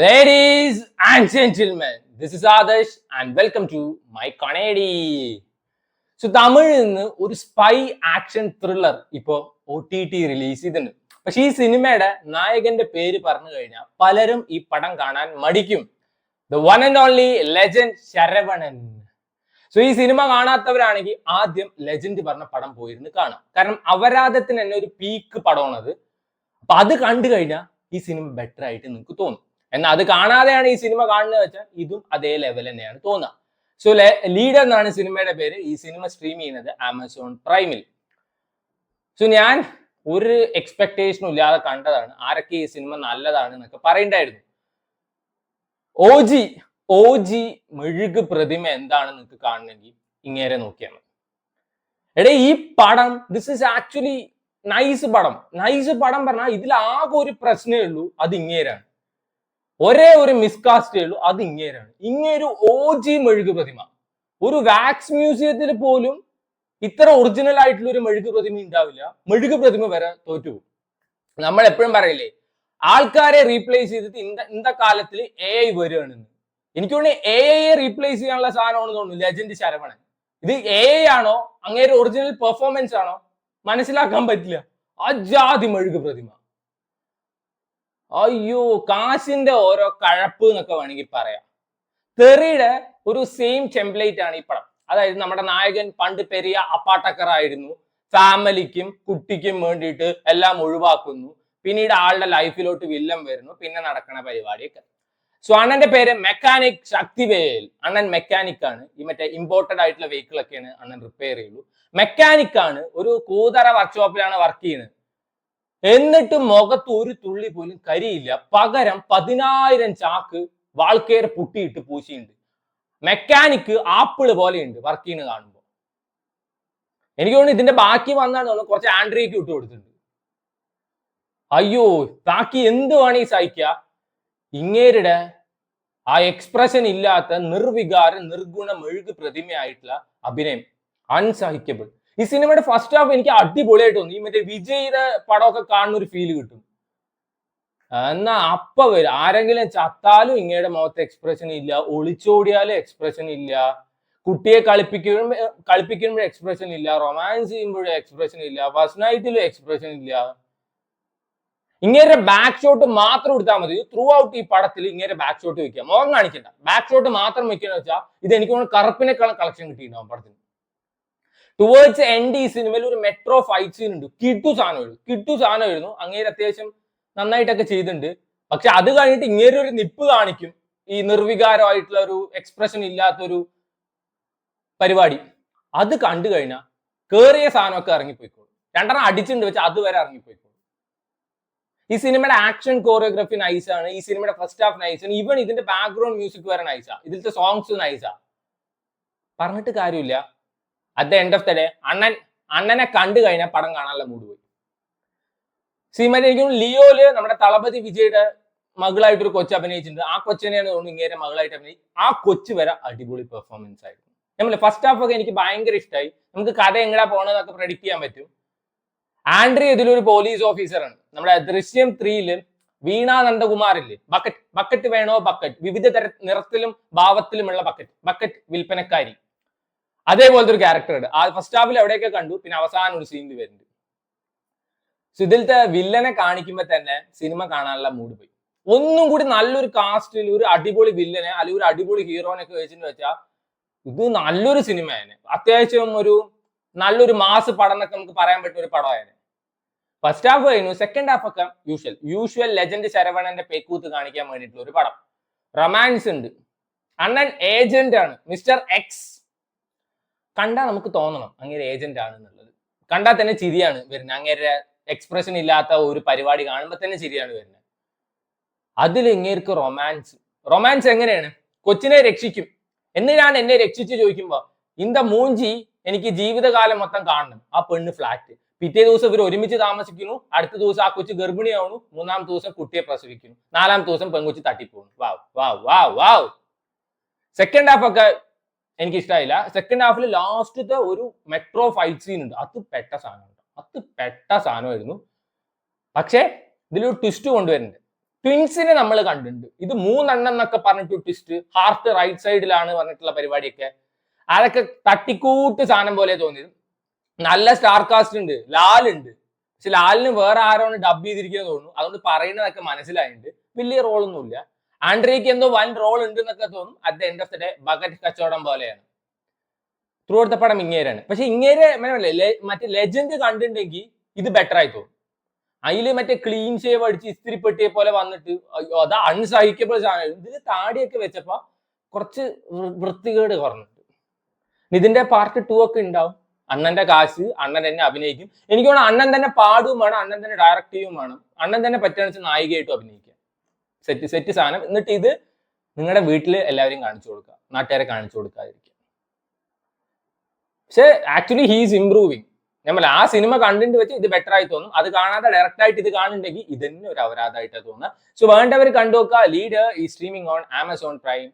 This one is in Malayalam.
Ladies and gentlemen, this is Adarsh and welcome to my comedy. So തമിഴിൽ നിന്ന് ഒരു സ്പൈ ആക്ഷൻ ത്രില്ലർ ഇപ്പോ OTT റിലീസ് ചെയ്തിട്ടുണ്ട്. പക്ഷെ ഈ സിനിമയുടെ നായകന്റെ പേര് പറഞ്ഞു കഴിഞ്ഞാൽ പലരും ഈ പടം കാണാൻ മടിക്കും. The one and only legend Saravanan. So ഈ സിനിമ കാണാത്തവരാണെങ്കിൽ ആദ്യം ലെജൻഡ് പറഞ്ഞ പടം പോയിരുന്ന് കാണാം. കാരണം അപരാധത്തിന് തന്നെ ഒരു പീക്ക് പടമാണത്. അപ്പൊ അത് കണ്ടു കഴിഞ്ഞാൽ ഈ സിനിമ ബെറ്റർ ആയിട്ട് നിങ്ങൾക്ക് തോന്നും. എന്നാൽ അത് കാണാതെയാണ് ഈ സിനിമ കാണുന്നത് വെച്ചാൽ ഇതും അതേ ലെവൽ തന്നെയാണ് തോന്നുക. സോ ലീഡർ എന്നാണ് സിനിമയുടെ പേര്. ഈ സിനിമ സ്ട്രീം ചെയ്യുന്നത് ആമസോൺ പ്രൈമിൽ. സോ ഞാൻ ഒരു എക്സ്പെക്ടേഷനും ഇല്ലാതെ കണ്ടതാണ്. ആരൊക്കെ ഈ സിനിമ നല്ലതാണ് എന്നൊക്കെ പറയണ്ടായിരുന്നു. ഓജി മെഴുക് പ്രതിമ എന്താണെന്ന് നിങ്ങൾക്ക് കാണണമെങ്കിൽ ഇങ്ങേരെ നോക്കിയാണ്. എടേ ഈ പടം ദിസ് ഇസ് ആക്ച്വലി നൈസ് പടം പറഞ്ഞാൽ ഇതിൽ ആകെ ഒരു പ്രശ്നമേ ഉള്ളൂ, അത് ഇങ്ങേരാണ്. ഒരേ ഒരു മിസ്കാസ്റ്റേ ഉള്ളൂ, അത് ഇങ്ങേരാണ്. ഇങ്ങേരു ഓജി മെഴുക് പ്രതിമ. ഒരു വാക്സ് മ്യൂസിയത്തിൽ പോലും ഇത്ര ഒറിജിനൽ ആയിട്ടുള്ള ഒരു മെഴുക് പ്രതിമ ഉണ്ടാവില്ല. മെഴുക് പ്രതിമ വരെ തോറ്റുപോകും. നമ്മൾ എപ്പോഴും പറയില്ലേ, ആൾക്കാരെ റീപ്ലേസ് ചെയ്തിട്ട് ഇന്ന കാലത്തിൽ AI വരികയാണെന്ന്. എനിക്ക് തോന്നുന്നു AI റീപ്ലേസ് ചെയ്യാനുള്ള സാധനമാണെന്ന് തോന്നുന്നു ലെജൻഡ് ശരവണൻ. ഇത് AI ആണോ അങ്ങേരെ ഒറിജിനൽ പെർഫോമൻസ് ആണോ മനസ്സിലാക്കാൻ പറ്റില്ല. അജാതി മെഴുക് പ്രതിമ. അയ്യോ, കാശിന്റെ ഓരോ കഴപ്പ് എന്നൊക്കെ വേണമെങ്കിൽ പറയാം. തെറിയുടെ ഒരു സെയിം ടെംപ്ലേറ്റ് ആണ് ഈ പടം. അതായത് നമ്മുടെ നായകൻ പണ്ട് പെരിയ അപ്പാട്ടക്കറായിരുന്നു, ഫാമിലിക്കും കുട്ടിക്കും വേണ്ടിയിട്ട് എല്ലാം ഒഴിവാക്കുന്നു, പിന്നീട് ആളുടെ ലൈഫിലോട്ട് വില്ലൻ വരുന്നു, പിന്നെ നടക്കണ പരിപാടിയൊക്കെ. സോ അണ്ണന്റെ പേര് മെക്കാനിക് ശക്തിവേൽ. അണ്ണൻ മെക്കാനിക് ആണ്. ഈ മറ്റേ ഇമ്പോർട്ടഡ് ആയിട്ടുള്ള വെഹിക്കിൾ ഒക്കെയാണ് അണ്ണൻ റിപ്പയർ ചെയ്യുള്ളൂ. മെക്കാനിക് ആണ്. ഒരു കൂതറ വർക്ക്ഷോപ്പിലാണ് വർക്ക് ചെയ്യുന്നത്. എന്നിട്ട് മുഖത്ത് ഒരു തുള്ളി പോലും കരിയില്ല. പകരം 10,000 ചാക്ക് വാൾക്കേർ പുട്ടിയിട്ട് പൂശിയുണ്ട്. മെക്കാനിക്ക് ആപ്പിള് പോലെയുണ്ട് വർക്ക് ചെയ്യുന്നത് കാണുമ്പോൾ. എനിക്ക് തോന്നുന്നു ഇതിന്റെ ബാക്കി വന്നാണ് തോന്നുന്നു കുറച്ച് ആൻഡ്രിയക്ക് ഇട്ട് കൊടുത്തിട്ടുണ്ട്. അയ്യോ, ബാക്കി എന്ത് വേണമെങ്കിൽ സഹിക്കുക. ഇങ്ങേരുടെ ആ എക്സ്പ്രഷൻ ഇല്ലാത്ത നിർവികാര നിർഗുണ മെഴുക് പ്രതിമയായിട്ടുള്ള അഭിനയം അൺസഹിക്കബിൾ. ഈ സിനിമയുടെ ഫസ്റ്റ് ഹാഫ് എനിക്ക് അടിപൊളിയായിട്ട് തോന്നി. ഈ മറ്റേ വിജയുടെ പടമൊക്കെ കാണുന്ന ഒരു ഫീല് കിട്ടും. എന്നാ അപ്പ വരും ആരെങ്കിലും ചത്താലും ഇങ്ങയുടെ മുഖത്ത് എക്സ്പ്രഷൻ ഇല്ല, ഒളിച്ചോടിയാലും എക്സ്പ്രഷൻ ഇല്ല, കുട്ടിയെ കളിപ്പിക്കുമ്പോഴും എക്സ്പ്രഷൻ ഇല്ല, റൊമാൻസ് ചെയ്യുമ്പോഴും എക്സ്പ്രഷൻ ഇല്ല, ഫസ്റ്റ് നൈറ്റിലും എക്സ്പ്രഷൻ ഇല്ല. ഇങ്ങനെ ബാക്ക് ഷോട്ട് മാത്രം എടുത്താൽ മതി. ത്രൂ ഔട്ട് ഈ പടത്തിൽ ഇങ്ങനെ ബാക്ക് ഷോട്ട് വെക്കുക, മുഖം കാണിക്കണ്ട, ബാക്ക് ഷോട്ട് മാത്രം വെക്കുകയെന്ന് വെച്ചാൽ ഇത് എനിക്ക് തോന്നുന്നു കറുപ്പിനേക്കാളും കളക്ഷൻ കിട്ടിയിട്ടുണ്ടാവും പടത്തിന്. ടുവേർഡ്സ് എൻഡ് ഈ സിനിമയിൽ ഒരു മെട്രോ ഫൈറ്റ് സീൻ ഉണ്ട്. കിട്ടു സാധനമായിരുന്നു. അങ്ങേര് അത്യാവശ്യം നന്നായിട്ടൊക്കെ ചെയ്തിട്ടുണ്ട്. പക്ഷെ അത് കഴിഞ്ഞിട്ട് ഇങ്ങനെ ഒരു നിപ്പ് കാണിക്കും, ഈ നിർവികാരമായിട്ടുള്ള ഒരു എക്സ്പ്രഷൻ ഇല്ലാത്തൊരു പരിപാടി. അത് കണ്ടു കഴിഞ്ഞാൽ കേറിയ സാധനമൊക്കെ ഇറങ്ങിപ്പോയിക്കോളും. രണ്ടെണ്ണം അടിച്ചിട്ടുണ്ട് വെച്ചാൽ അതുവരെ ഇറങ്ങിപ്പോയിക്കോളും. ഈ സിനിമയുടെ ആക്ഷൻ കോറിയോഗ്രാഫി നൈസാണ്. ഈ സിനിമയുടെ ഫസ്റ്റ് ഹാഫ് നൈസാണ്. ഈവൻ ഇതിന്റെ ബാക്ക്ഗ്രൗണ്ട് മ്യൂസിക് വരെ നൈസാ. ഇതിലത്തെ സോങ്സ് നൈസാ. പറഞ്ഞിട്ട് കാര്യമില്ല. At the end of the day അണ്ണനെ കണ്ടു കഴിഞ്ഞാൽ പടം കാണാനുള്ള മൂഡ് പോയി. സിനിമ എനിക്കും ലിയോയില് നമ്മുടെ തളപതി വിജയുടെ മകളായിട്ടൊരു കൊച്ചു അഭിനയിച്ചിട്ടുണ്ട്. ആ കൊച്ചിനെയാണ് തോന്നുന്നു ഇങ്ങനെ മകളായിട്ട് അഭിനയിച്ചു. ആ കൊച്ചു വരെ അടിപൊളി പെർഫോമൻസ് ആയിരുന്നു. നമ്മളെ ഫസ്റ്റ് ഹാഫ് ഒക്കെ എനിക്ക് ഭയങ്കര ഇഷ്ടമായി. നമുക്ക് കഥ എങ്ങനെയാ പോകണമെന്നൊക്കെ പ്രഡിക്ട് ചെയ്യാൻ പറ്റും. ആൻഡ്രി ഇതിലൊരു പോലീസ് ഓഫീസറാണ്. നമ്മുടെ ദൃശ്യം 3 വീണ നന്ദകുമാറില്ലേ, ബക്കറ്റ് വേണോ ബക്കറ്റ്, വിവിധ നിറത്തിലും ഭാവത്തിലുമുള്ള ബക്കറ്റ് വിൽപ്പനക്കാരി, അതേപോലത്തെ ഒരു ക്യാരക്ടർ ഉണ്ട്. ആ ഫസ്റ്റ് ഹാഫിൽ എവിടെയൊക്കെ കണ്ടു, പിന്നെ അവസാനം ഒരു സീനിൽ വരുന്നുണ്ട്. സോ ഇതിലത്തെ വില്ലനെ കാണിക്കുമ്പോൾ തന്നെ സിനിമ കാണാനുള്ള മൂഡ് പോയി. ഒന്നും കൂടി നല്ലൊരു കാസ്റ്റിൽ ഒരു അടിപൊളി വില്ലനെ അല്ലെങ്കിൽ ഒരു അടിപൊളി ഹീറോനൊക്കെ വെച്ചിട്ട് വെച്ചാൽ ഇത് നല്ലൊരു സിനിമയാണ്. അത്യാവശ്യം ഒരു നല്ലൊരു മാസ് പടം എന്നൊക്കെ നമുക്ക് പറയാൻ പറ്റുന്ന ഒരു പടമാണ്. ഫസ്റ്റ് ഹാഫ് കഴിഞ്ഞു. സെക്കൻഡ് ഹാഫ് ഒക്കെ യൂഷ്വൽ ലെജൻഡ് ശരവണന്റെ പേക്കൂത്ത് കാണിക്കാൻ വേണ്ടിയിട്ടുള്ള ഒരു പടം. റൊമാൻസ് ഉണ്ട്. അണ്ണൻ ഏജന്റ് ആണ്, മിസ്റ്റർ എക്സ്. കണ്ടാൽ നമുക്ക് തോന്നണം അങ്ങേരെ ഏജന്റ് ആണെന്നുള്ളത്. കണ്ടാൽ തന്നെ ചിരിയാണ് വരുന്നത്. അങ്ങേരെ എക്സ്പ്രഷൻ ഇല്ലാത്ത ഒരു പരിപാടി കാണുമ്പോൾ തന്നെ ചിരിയാണ് വരുന്നത്. അതിൽ ഇങ്ങേർക്ക് റൊമാൻസ് എങ്ങനെയാണ്? കൊച്ചിനെ രക്ഷിക്കും. എന്തിനാണ് എന്നെ രക്ഷിച്ച് ചോദിക്കുമ്പോ ഇന്ത മൂഞ്ചി എനിക്ക് ജീവിതകാലം മൊത്തം കാണണം. ആ പെണ്ണ് ഫ്ലാറ്റ്. പിറ്റേ ദിവസം ഇവർ ഒരുമിച്ച് താമസിക്കുന്നു. അടുത്ത ദിവസം ആ കൊച്ചു ഗർഭിണിയാവുന്നു. 3-ാമത്തെ ദിവസം കുട്ടിയെ പ്രസവിക്കുന്നു. 4-ാമത്തെ ദിവസം പെൺകൊച്ചി തട്ടിപ്പോകുന്നു. വാവ്. സെക്കൻഡ് ഹാഫ് ഒക്കെ എനിക്ക് ഇഷ്ടമായില്ല. സെക്കൻഡ് ഹാഫിൽ ലാസ്റ്റത്തെ ഒരു മെട്രോ ഫൈറ്റ് സീൻ ഉണ്ട്. അത് പെട്ട സാധനമായിരുന്നു. പക്ഷെ ഇതിലൊരു ട്വിസ്റ്റ് കൊണ്ടുവരുന്നുണ്ട്. ട്വിൻസിനെ നമ്മൾ കണ്ടിട്ടുണ്ട്. ഇത് 3 എന്നൊക്കെ പറഞ്ഞിട്ട് ട്വിസ്റ്റ്, ഹാർട്ട് റൈറ്റ് സൈഡിലാണ് പറഞ്ഞിട്ടുള്ള പരിപാടിയൊക്കെ. അതൊക്കെ തട്ടിക്കൂട്ട് സാധനം പോലെ തോന്നിയത്. നല്ല സ്റ്റാർ കാസ്റ്റ് ഉണ്ട്, ലാൽ ഉണ്ട്. പക്ഷെ ലാലിന് വേറെ ആരോണ് ഡബ് ചെയ്തിരിക്കുന്നത് തോന്നുന്നു. അതുകൊണ്ട് പറയുന്നതൊക്കെ മനസ്സിലായിട്ടുണ്ട്. വലിയ റോളൊന്നുമില്ല. ആൻഡ്രിയക്ക് എന്തോ വൻ റോൾ ഉണ്ട് എന്നൊക്കെ തോന്നും. At the end of the day bucket കച്ചവടം പോലെയാണ്. ത്രൂ ഔട്ട് ദ പടം ഇങ്ങേരാണ്. പക്ഷെ ഇങ്ങേരെ മറ്റേ ലെജൻഡ് കണ്ടിട്ടുണ്ടെങ്കിൽ ഇത് ബെറ്റർ ആയി തോന്നും. അതില് മറ്റേ ക്ലീൻ ഷേവ് അടിച്ച് ഇസ്തിരിപ്പെട്ടിയെ പോലെ വന്നിട്ട് അത് അൺസഹിക്കബിൾ സാധനം. ഇതില് താടിയൊക്കെ വെച്ചപ്പോ കുറച്ച് വൃത്തികേട് കുറഞ്ഞിട്ട്. ഇതിന്റെ പാർട്ട് 2 ഒക്കെ ഉണ്ടാവും. അണ്ണന്റെ കാശ്, അണ്ണൻ തന്നെ അഭിനയിക്കും. എനിക്ക് തോന്നുന്നു അണ്ണൻ തന്നെ പാടും വേണം, അണ്ണൻ തന്നെ ഡയറക്ട് ചെയ്യും വേണം, അണ്ണൻ തന്നെ പറ്റുന്ന നായികയായിട്ടും അഭിനയിക്കാം. സെറ്റ് സാധനം. എന്നിട്ട് ഇത് നിങ്ങളുടെ വീട്ടിൽ എല്ലാവരെയും കാണിച്ചു കൊടുക്കുക, നാട്ടുകാരെ കാണിച്ചു കൊടുക്കാതിരിക്കുക. പക്ഷെ ആക്ച്വലി ഹീസ് ഇംപ്രൂവിങ്. നമ്മൾ ആ സിനിമ കണ്ടിട്ട് വെച്ച് ഇത് ബെറ്റർ ആയി തോന്നും. അത് കാണാതെ ഡയറക്റ്റ് ആയിട്ട് ഇത് കാണുന്നുണ്ടെങ്കിൽ ഇത് തന്നെ ഒരു അപരാധമായിട്ടാണ് തോന്നുന്നത്. സോ വേണ്ടവർ കണ്ടുനോക്കുക. ലീഡർ ഈ സ്ട്രീമിംഗ് ഓൺ ആമസോൺ പ്രൈം.